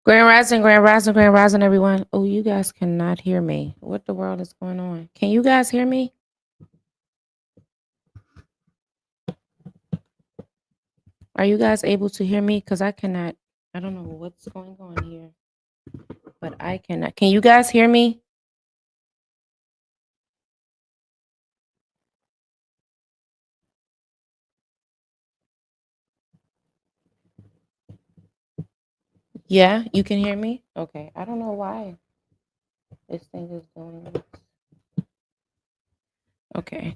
Grand Rising, Grand Rising, Grand Rising, everyone. Oh, you guys cannot hear me. What the world is going on? Can you guys hear me? Are you guys able to hear me? Because I cannot. I don't know what's going on here, but I cannot. Can you guys hear me? Yeah, you can hear me? Okay. I don't know why this thing is doing this. Okay.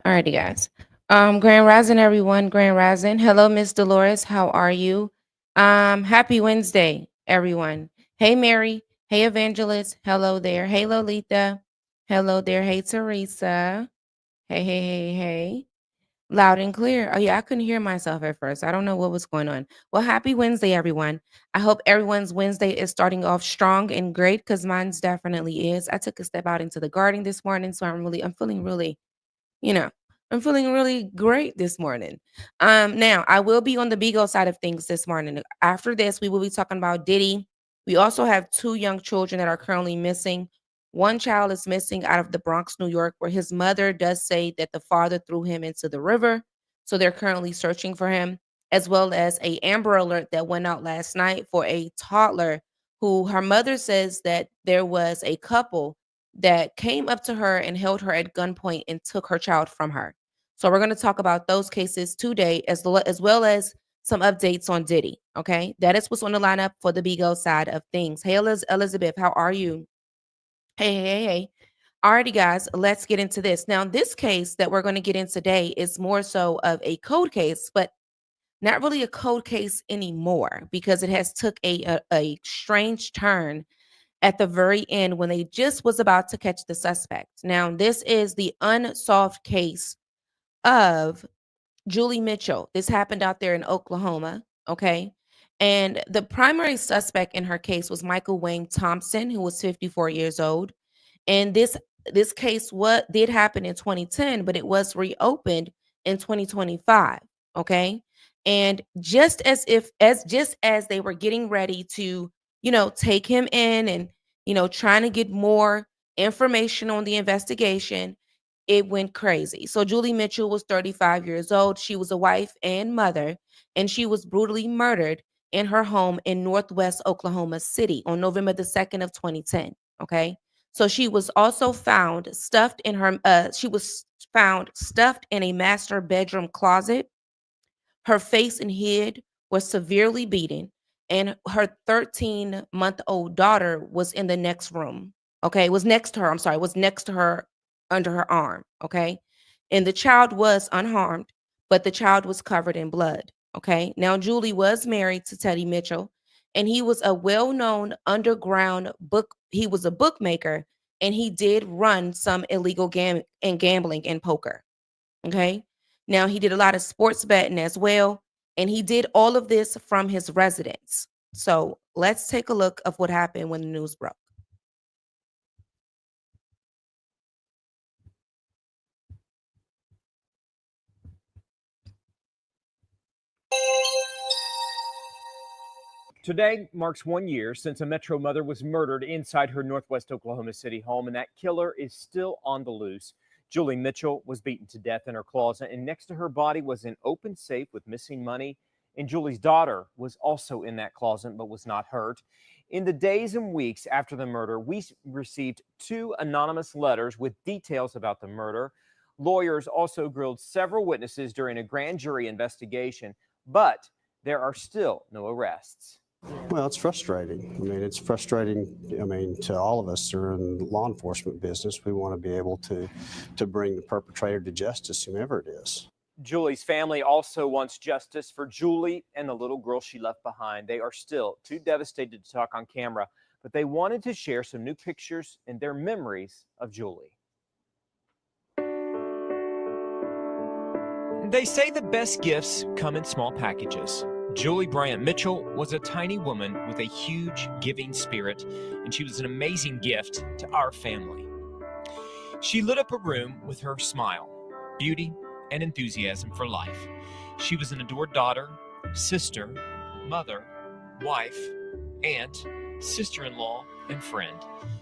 Alrighty, guys. Grand Rising, everyone. Grand Rising. Hello, Miss Dolores. How are you? Happy Wednesday, everyone. Hey, Mary. Hey, Evangelist. Hello there. Hey, Lolita. Hello there. Hey, Teresa. Hey, hey, hey, hey. Loud and clear. Oh, yeah, I couldn't hear myself at first. I don't know what was going on. Well, happy Wednesday, everyone. I hope everyone's Wednesday is starting off strong and great because mine's definitely is. I took a step out into the garden this morning, so I'm feeling really you know, I'm feeling really great this morning. Now I will be on the Bigo side of things this morning. After this, we will be talking about Diddy. We also have two young children that are currently missing. One child is missing out of the Bronx, New York, where his mother does say that the father threw him into the river. So they're currently searching for him, as well as a Amber Alert that went out last night for a toddler who her mother says that there was a couple that came up to her and held her at gunpoint and took her child from her. So we're going to talk about those cases today, as well as some updates on Diddy. Okay, that is what's on the lineup for the Bigo side of things. Hey, Elizabeth, how are you? Hey, hey, hey, hey. Alrighty, guys, let's get into this. Now, this case that we're going to get in today is more so of a code case, but not really a code case anymore because it has took a strange turn at the very end when they just was about to catch the suspect. Now, this is the unsolved case of Julie Mitchell. This happened out there in Oklahoma, okay? And the primary suspect in her case was Michael Wayne Thompson, who was 54 years old. And this case what did happen in 2010, but it was reopened in 2025, okay? And just as they were getting ready to, take him in and, trying to get more information on the investigation, it went crazy. So Julie Mitchell was 35 years old. She was a wife and mother, and she was brutally murdered in her home in Northwest Oklahoma City on November the 2nd of 2010, okay? So she was found stuffed in a master bedroom closet. Her face and head were severely beaten, and her 13-month-old daughter was in the next room. Okay, was next to her. I'm sorry, was next to her under her arm. Okay, and the child was unharmed, but the child was covered in blood. Okay, now Julie was married to Teddy Mitchell, and he was a well-known underground book. He was a bookmaker, and he did run some illegal gambling and poker. Okay. Now he did a lot of sports betting as well. And he did all of this from his residence. So let's take a look of what happened when the news broke. Today marks 1 year since a Metro mother was murdered inside her Northwest Oklahoma City home, and that killer is still on the loose. Julie Mitchell was beaten to death in her closet, and next to her body was an open safe with missing money. And Julie's daughter was also in that closet but was not hurt. In the days and weeks after the murder, we received 2 anonymous letters with details about the murder. Lawyers also grilled several witnesses during a grand jury investigation, but there are still no arrests. Well, it's frustrating. I mean, it's frustrating, to all of us who are in the law enforcement business. We want to be able to bring the perpetrator to justice, whomever it is. Julie's family also wants justice for Julie and the little girl she left behind. They are still too devastated to talk on camera, but they wanted to share some new pictures and their memories of Julie. They say the best gifts come in small packages. Julie Bryant Mitchell was a tiny woman with a huge giving spirit, and she was an amazing gift to our family. She lit up a room with her smile, beauty, and enthusiasm for life. She was an adored daughter, sister, mother, wife, aunt, sister-in-law, and friend.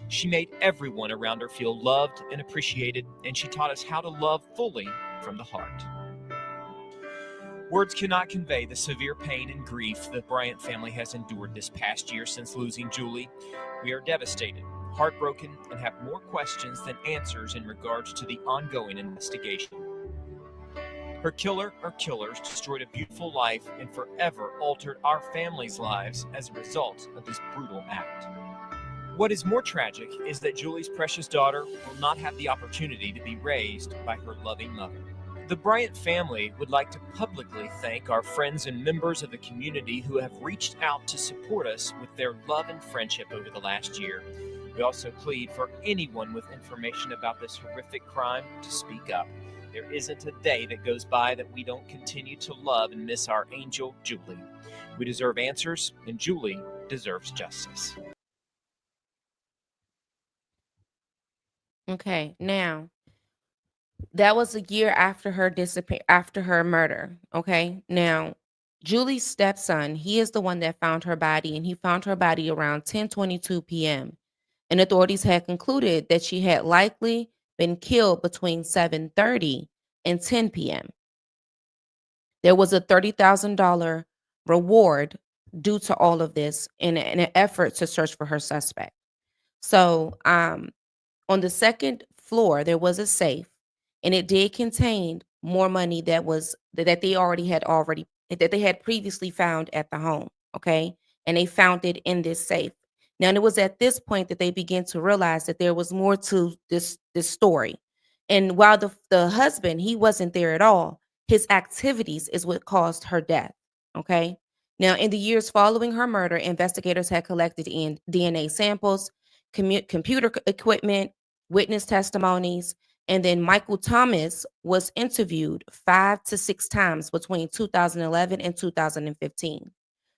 She made everyone around her feel loved and appreciated, and she taught us how to love fully from the heart. Words cannot convey the severe pain and grief the Bryant family has endured this past year since losing Julie. We are devastated, heartbroken, and have more questions than answers in regards to the ongoing investigation. Her killer or killers destroyed a beautiful life and forever altered our family's lives as a result of this brutal act. What is more tragic is that Julie's precious daughter will not have the opportunity to be raised by her loving mother. The Bryant family would like to publicly thank our friends and members of the community who have reached out to support us with their love and friendship over the last year. We also plead for anyone with information about this horrific crime to speak up. There isn't a day that goes by that we don't continue to love and miss our angel, Julie. We deserve answers, and Julie deserves justice. Okay, now that was a year after her after her murder. Okay, now Julie's stepson, he is the one that found her body, and he found her body around 10:22 p.m. And authorities had concluded that she had likely been killed between 7:30 and 10 p.m. There was a $30,000 reward due to all of this in an effort to search for her suspect. So, on the second floor, there was a safe, and it did contain more money that they had previously found at the home. Okay, and they found it in this safe. Now, it was at this point that they began to realize that there was more to this story. And while the husband, he wasn't there at all, his activities is what caused her death. Okay. Now, in the years following her murder, investigators had collected in DNA samples, computer equipment, witness testimonies, and then Michael Thomas was interviewed 5 to 6 times between 2011 and 2015.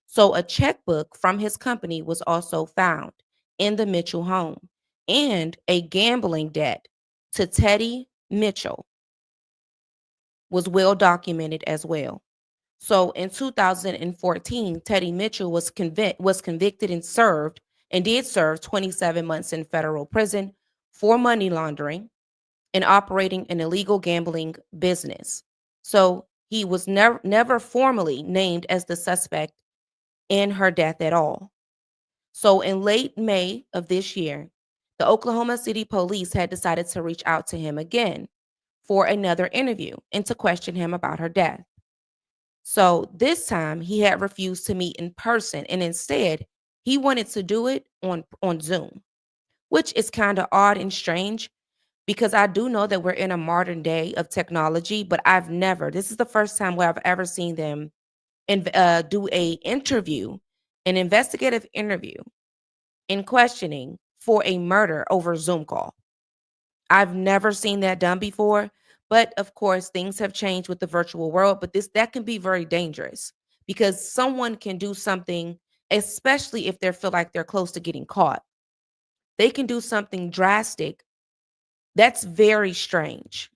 So a checkbook from his company was also found in the Mitchell home, and a gambling debt to Teddy Mitchell was well documented as well. So in 2014, Teddy Mitchell was convicted and did serve 27 months in federal prison for money laundering and operating an illegal gambling business. So he was never formally named as the suspect in her death at all. So in late May of this year, the Oklahoma City police had decided to reach out to him again for another interview and to question him about her death. So this time he had refused to meet in person, and instead he wanted to do it on Zoom, which is kind of odd and strange because I do know that we're in a modern day of technology, but this is the first time where I've ever seen them do an investigative interview in questioning for a murder over Zoom call. I've never seen that done before, but of course things have changed with the virtual world, but that can be very dangerous because someone can do something, especially if they feel like they're close to getting caught. They can do something drastic. That's very strange.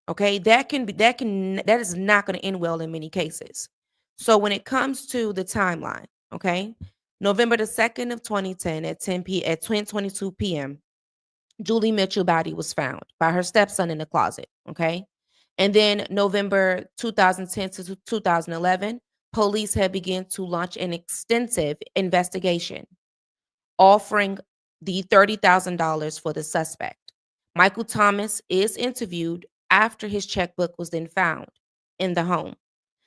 Okay? That is not going to end well in many cases. So when it comes to the timeline, okay? November the 2nd of 2010 at 10:22 p.m., Julie Mitchell body was found by her stepson in the closet. Okay. And then November 2010 to 2011, police had begun to launch an extensive investigation, offering the $30,000 for the suspect. Michael Thomas is interviewed after his checkbook was then found in the home.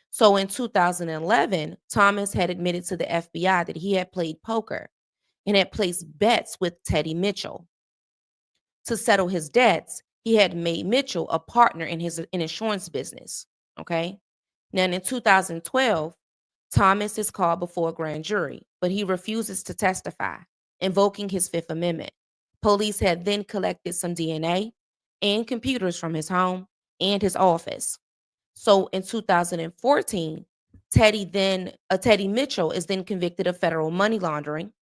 So in 2011, Thomas had admitted to the FBI that he had played poker and had placed bets with Teddy Mitchell. To settle his debts, he had made Mitchell a partner in his insurance business. Okay. Now in 2012, Thomas is called before a grand jury, but he refuses to testify, invoking his Fifth Amendment. Police had then collected some DNA and computers from his home and his office. So in 2014, Teddy Mitchell is then convicted of federal money laundering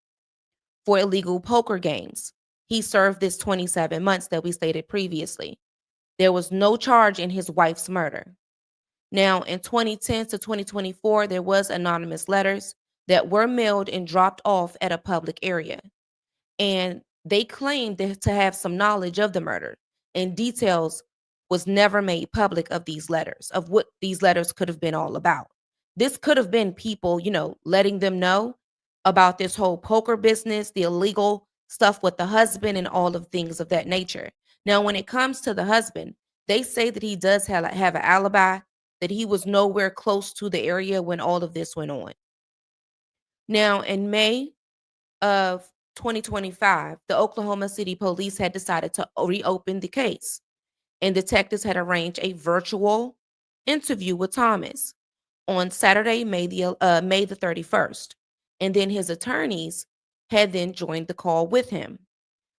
for illegal poker games. He served this 27 months that we stated previously. There was no charge in his wife's murder. Now, in 2010 to 2024, there was anonymous letters that were mailed and dropped off at a public area. And they claimed to have some knowledge of the murder, and details was never made public of these letters, of what these letters could have been all about. This could have been people, letting them know about this whole poker business, the illegal stuff with the husband, and all of things of that nature. Now, when it comes to the husband, they say that he does have an alibi, that he was nowhere close to the area when all of this went on. Now, in May of 2025, the Oklahoma City Police had decided to reopen the case, and detectives had arranged a virtual interview with Thomas on Saturday, May the 31st. And then his attorneys had then joined the call with him.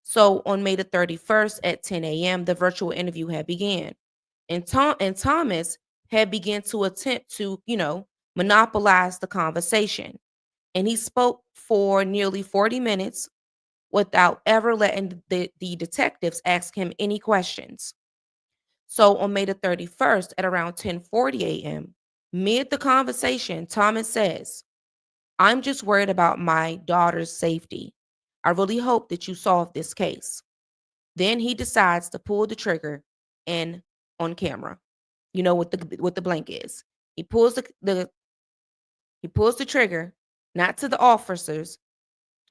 So on May the 31st at 10 a.m., the virtual interview had began. And Thomas had begun to attempt to, monopolize the conversation. And he spoke for nearly 40 minutes without ever letting the detectives ask him any questions. So on May the 31st at around 10:40 a.m., mid the conversation, Thomas says, "I'm just worried about my daughter's safety. I really hope that you solve this case." Then he decides to pull the trigger and on camera. You know what the blank is. He pulls he pulls the trigger, not to the officers,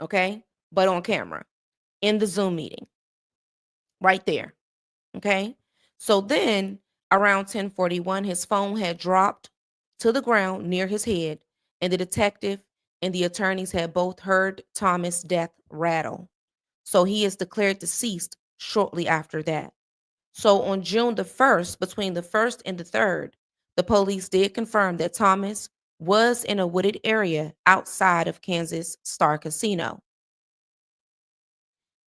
okay, but on camera in the Zoom meeting. Right there. Okay. So then around 10:41, his phone had dropped to the ground near his head, and the detective and the attorneys had both heard Thomas' death rattle. So he is declared deceased shortly after that. So on June the 1st, between the 1st and the 3rd, the police did confirm that Thomas was in a wooded area outside of Kansas Star Casino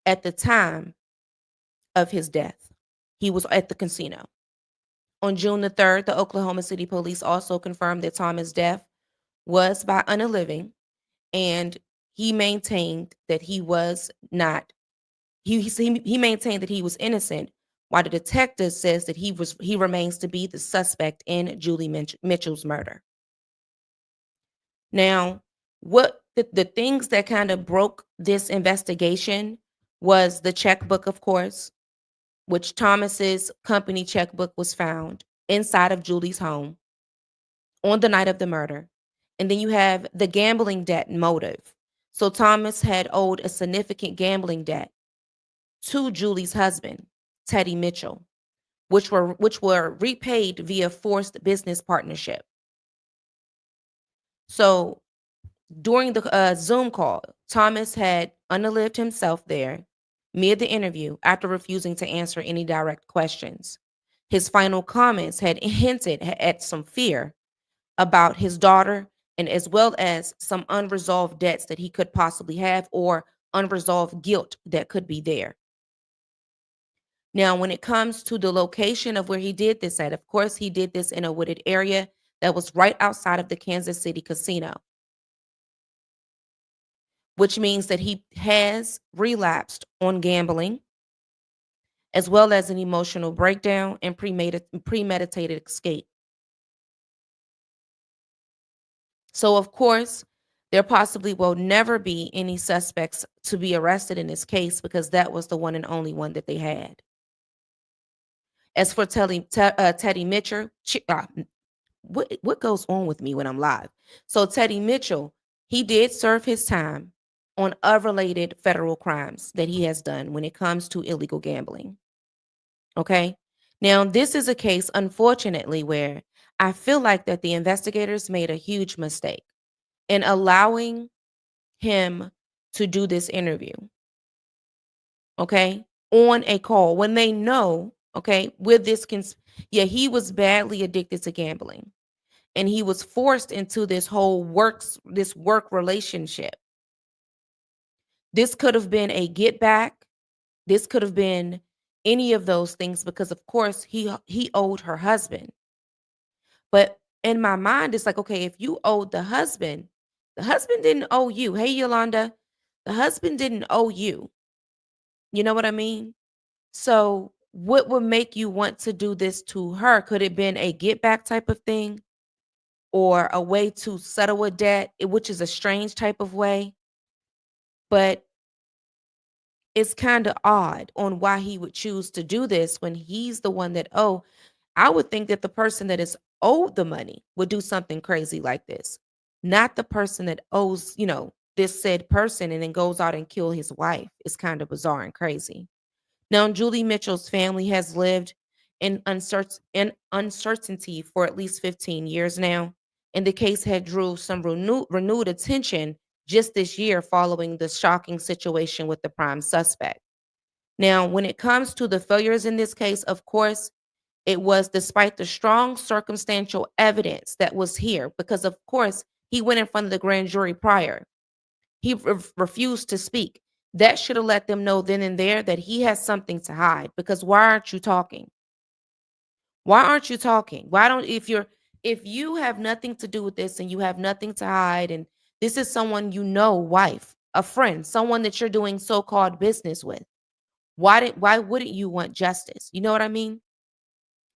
at the time of his death. He was at the casino. On June the 3rd, the Oklahoma City Police also confirmed that Thomas' death was by unaliving, and he maintained that he was not. He maintained that he was innocent, while the detective says that he remains to be the suspect in Julie Mitchell's murder. Now, what the things that kind of broke this investigation was the checkbook, of course, which Thomas's company checkbook was found inside of Julie's home on the night of the murder. And then you have the gambling debt motive. So Thomas had owed a significant gambling debt to Julie's husband, Teddy Mitchell, which were repaid via forced business partnership. So during the Zoom call, Thomas had unalived himself there mid the interview after refusing to answer any direct questions. His final comments had hinted at some fear about his daughter, and as well as some unresolved debts that he could possibly have, or unresolved guilt that could be there. Now, when it comes to the location of where he did this at, of course, he did this in a wooded area that was right outside of the Kansas City casino, which means that he has relapsed on gambling, as well as an emotional breakdown and premeditated escape. So, of course, there possibly will never be any suspects to be arrested in this case, because that was the one and only one that they had. As for Teddy Mitchell, what goes on with me when I'm live? So Teddy Mitchell, he did serve his time on unrelated federal crimes that he has done when it comes to illegal gambling. Okay. Now, this is a case, unfortunately, where I feel like that the investigators made a huge mistake in allowing him to do this interview. Okay. On a call when they know, okay, with this, he was badly addicted to gambling, and he was forced into this whole work relationship. This could have been a get back. This could have been any of those things, because of course he owed her husband. But in my mind, it's like, okay, if you owed the husband didn't owe you. Hey, Yolanda, the husband didn't owe you. You know what I mean? So what would make you want to do this to her? Could it been a get back type of thing? or a way to settle a debt, which is a strange type of way, but it's kind of odd on why he would choose to do this when he's the one that, oh, I would think that the person that is owed the money would do something crazy like this, not the person that owes, this said person and then goes out and kill his wife. It's kind of bizarre and crazy. Now, Julie Mitchell's family has lived in uncertainty for at least 15 years now, and the case had drew some renewed attention just this year following the shocking situation with the prime suspect. Now, when it comes to the failures in this case, of course, it was despite the strong circumstantial evidence that was here, because of course he went in front of the grand jury prior. He refused to speak. That should have let them know then and there that he has something to hide. Because why aren't you talking? Why aren't you talking? Why don't if you have nothing to do with this and you have nothing to hide, and this is someone you know, wife, a friend, someone that you're doing so-called business with, why wouldn't you want justice? You know what I mean?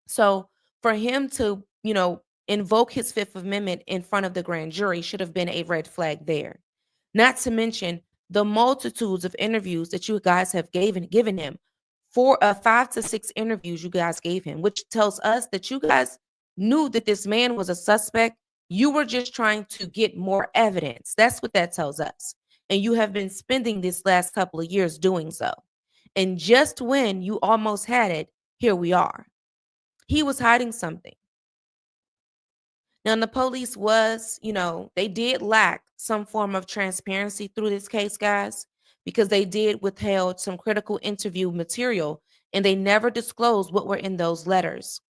So for him to, invoke his Fifth Amendment in front of the grand jury should have been a red flag there. Not to mention the multitudes of interviews that you guys have given him. 5 to 6 interviews you guys gave him, which tells us that you guys knew that this man was a suspect. You were just trying to get more evidence. That's what that tells us. And you have been spending this last couple of years doing so. And just when you almost had it, here we are. He was hiding something. Now, the police they did lack some form of transparency through this case, guys, because they did withheld some critical interview material and they never disclosed what were in those letters.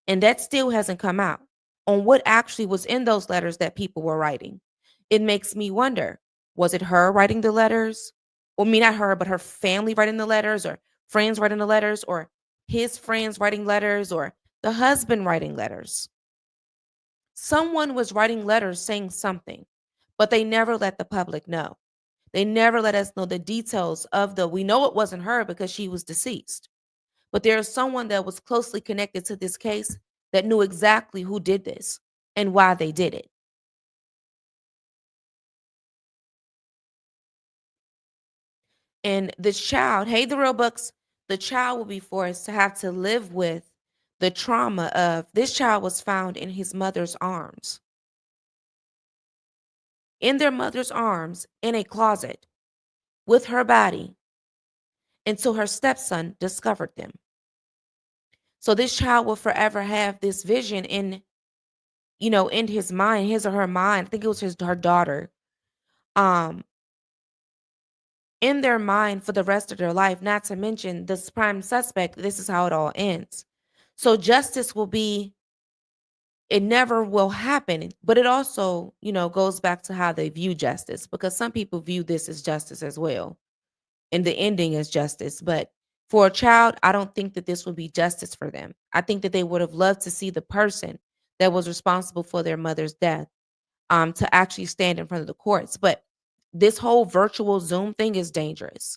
And that still hasn't come out on what actually was in those letters that people were writing. It makes me wonder, was it her writing the letters? Or not her, but her family writing the letters, or friends writing the letters, or his friends writing letters, or the husband writing letters? Someone was writing letters saying something, but they never let the public know. They never let us know the details of we know it wasn't her because she was deceased, but there's someone that was closely connected to this case that knew exactly who did this and why they did it. And this child, hey, the real books, the child will be forced to have to live with the trauma of this child was found in his mother's arms, in their mother's arms, in a closet with her body until her stepson discovered them. So this child will forever have this vision in his mind, his or her mind. I think it was her daughter, um, in their mind for the rest of their life, not to mention this prime suspect. This is how it all ends. So justice will be, it never will happen, but it also, goes back to how they view justice, because some people view this as justice as well. And the ending is justice. But for a child, I don't think that this would be justice for them. I think that they would have loved to see the person that was responsible for their mother's death to actually stand in front of the courts. But this whole virtual Zoom thing is dangerous.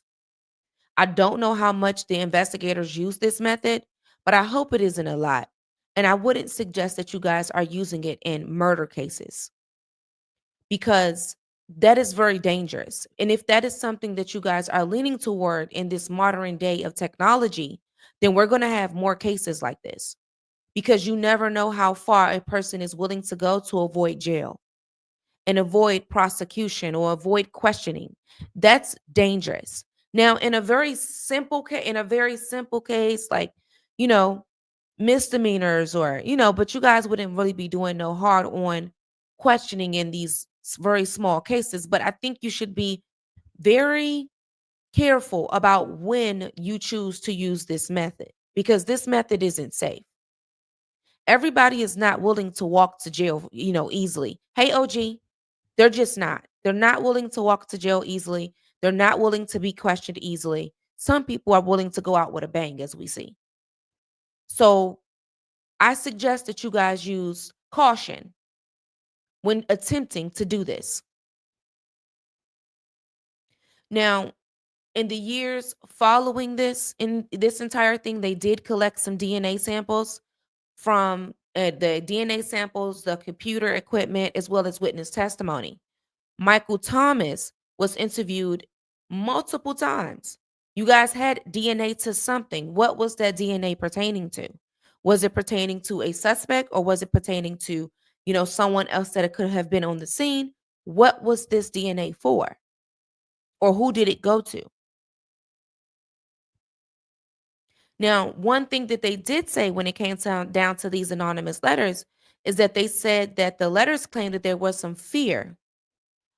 I don't know how much the investigators use this method, but I hope it isn't a lot. And I wouldn't suggest that you guys are using it in murder cases, because that is very dangerous. And if that is something that you guys are leaning toward in this modern day of technology, then we're going to have more cases like this, because you never know how far a person is willing to go to avoid jail and avoid prosecution or avoid questioning. That's dangerous. Now, in a very simple case, like, you know, misdemeanors, or, but you guys wouldn't really be doing no hard on questioning in these very small cases. But I think you should be very careful about when you choose to use this method, because this method isn't safe. Everybody is not willing to walk to jail, easily. Hey, OG, they're just not. They're not willing to walk to jail easily. They're not willing to be questioned easily. Some people are willing to go out with a bang, as we see. So I suggest that you guys use caution when attempting to do this. Now, in the years following this, in this entire thing, they did collect some DNA samples from the DNA samples, the computer equipment, as well as witness testimony. Michael Thomas was interviewed multiple times. You guys had DNA to something. What was that DNA pertaining to? Was it pertaining to a suspect, or was it pertaining to, someone else that it could have been on the scene? What was this DNA for? Or who did it go to? Now, one thing that they did say when it came down to these anonymous letters is that they said that the letters claimed that there was some fear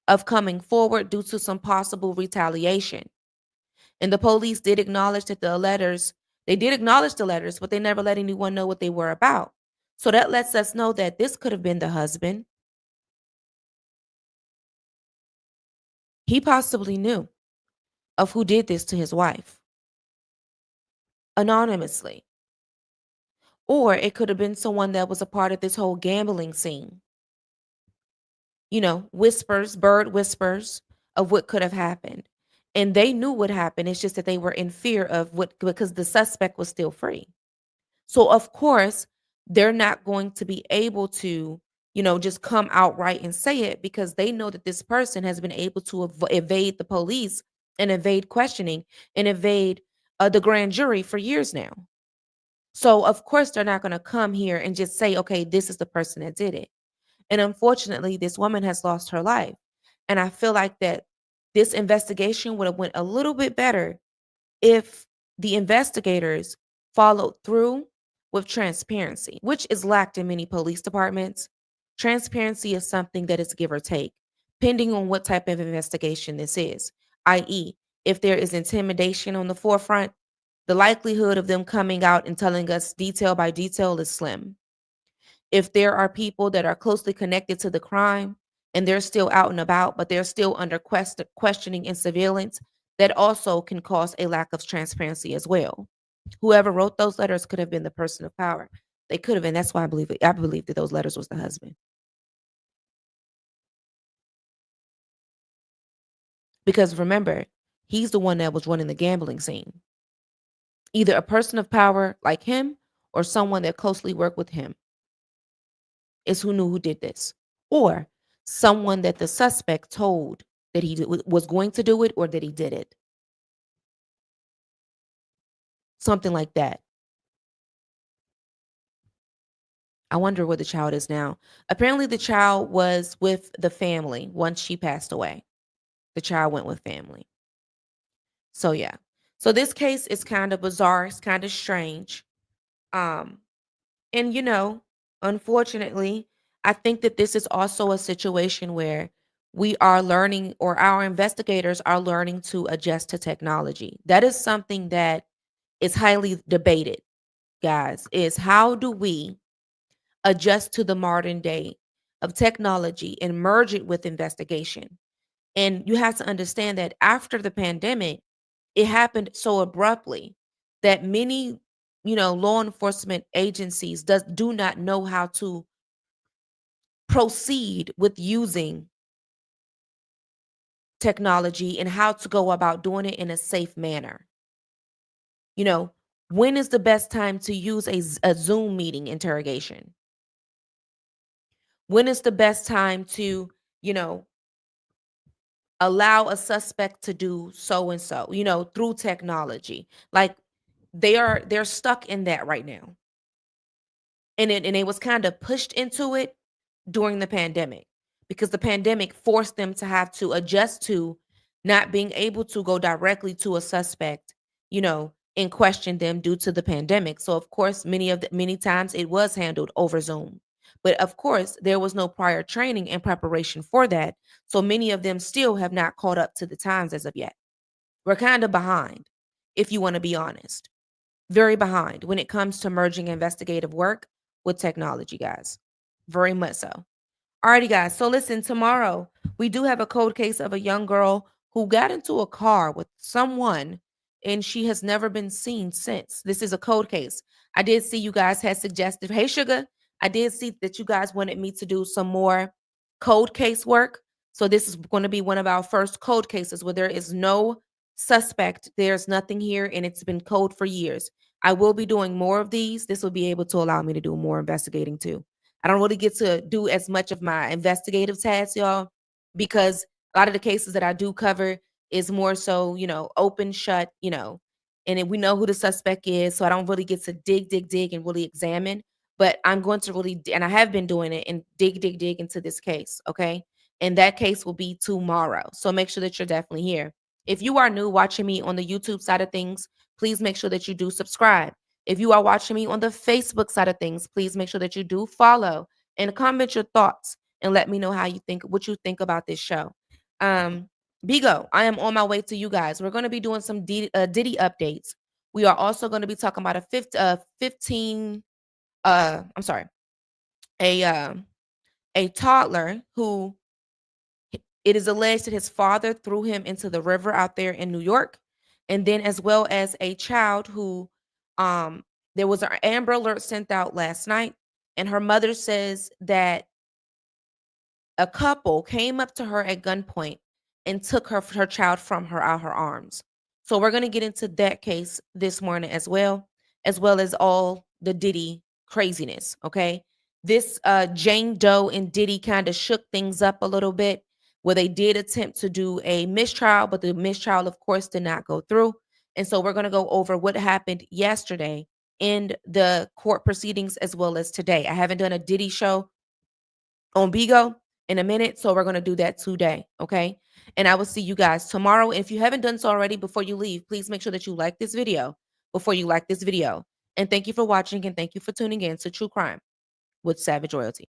of coming forward due to some possible retaliation. And the police did acknowledge that they did acknowledge the letters, but they never let anyone know what they were about. So that lets us know that this could have been the husband. He possibly knew of who did this to his wife anonymously. Or it could have been someone that was a part of this whole gambling scene. Whispers, bird whispers of what could have happened. And they knew what happened. It's just that they were in fear of what, because the suspect was still free. So, of course, they're not going to be able to, just come outright and say it, because they know that this person has been able to evade the police and evade questioning and evade the grand jury for years now. So, of course, they're not going to come here and just say, okay, this is the person that did it. And unfortunately, this woman has lost her life. And I feel like that this investigation would have went a little bit better if the investigators followed through with transparency, which is lacked in many police departments. Transparency is something that is give or take, depending on what type of investigation this is, i.e., if there is intimidation on the forefront, the likelihood of them coming out and telling us detail by detail is slim. If there are people that are closely connected to the crime and they're still out and about, but they're still under questioning and surveillance, that also can cause a lack of transparency as well. Whoever wrote those letters could have been the person of power. They could have, and that's why I believe it. I believe that those letters was the husband. Because remember, he's the one that was running the gambling scene. Either a person of power like him or someone that closely worked with him is who knew who did this. Or someone that the suspect told that he was going to do it or that he did it. Something like that. I wonder where the child is now. Apparently, the child was with the family once she passed away. The child went with family. So, yeah. So, this case is kind of bizarre. It's kind of strange. Um, and, unfortunately, I think that this is also a situation where we are learning, or our investigators are learning to adjust to technology. That is something that is highly debated, guys, is how do we adjust to the modern day of technology and merge it with investigation? And you have to understand that after the pandemic, it happened so abruptly that many, law enforcement agencies do not know how to proceed with using technology and how to go about doing it in a safe manner. When is the best time to use a Zoom meeting interrogation? When is the best time to, allow a suspect to do so and so, through technology? Like they're stuck in that right now. And it was kind of pushed into it during the pandemic, because the pandemic forced them to have to adjust to not being able to go directly to a suspect, and question them due to the pandemic. So of course, many times it was handled over Zoom. But of course, there was no prior training and preparation for that. So many of them still have not caught up to the times as of yet. We're kind of behind, if you want to be honest. Very behind when it comes to merging investigative work with technology, guys. Very much so. Alrighty, guys. So listen, tomorrow we do have a cold case of a young girl who got into a car with someone and she has never been seen since. This is a cold case. I did see you guys had suggested, hey, Sugar, I did see that you guys wanted me to do some more cold case work. So this is going to be one of our first cold cases where there is no suspect. There's nothing here and it's been cold for years. I will be doing more of these. This will be able to allow me to do more investigating too. I don't really get to do as much of my investigative tasks, y'all, because a lot of the cases that I do cover is more so, open, shut, and we know who the suspect is. So I don't really get to dig, and really examine. But I'm going to really, and I have been doing it, and dig into this case. Okay. And that case will be tomorrow. So make sure that you're definitely here. If you are new watching me on the YouTube side of things, please make sure that you do subscribe. If you are watching me on the Facebook side of things, please make sure that you do follow and comment your thoughts and let me know what you think about this show. Bigo, I am on my way to you guys. We're going to be doing some Diddy updates. We are also going to be talking about a toddler who it is alleged that his father threw him into the river out there in New York, and then as well as a child who um there was an Amber Alert sent out last night, and her mother says that a couple came up to her at gunpoint and took her child from her out her arms. So we're going to get into that case this morning as well as all the Diddy craziness, okay? This Jane Doe and Diddy kind of shook things up a little bit, where they did attempt to do a mistrial, but the mistrial of course did not go through. And so we're going to go over what happened yesterday in the court proceedings as well as today. I haven't done a Diddy show on Bigo in a minute, so we're going to do that today, okay? And I will see you guys tomorrow. If you haven't done so already, before you leave, please make sure that you like this video before you like this video. And thank you for watching, and thank you for tuning in to True Crime with Savage Royalty.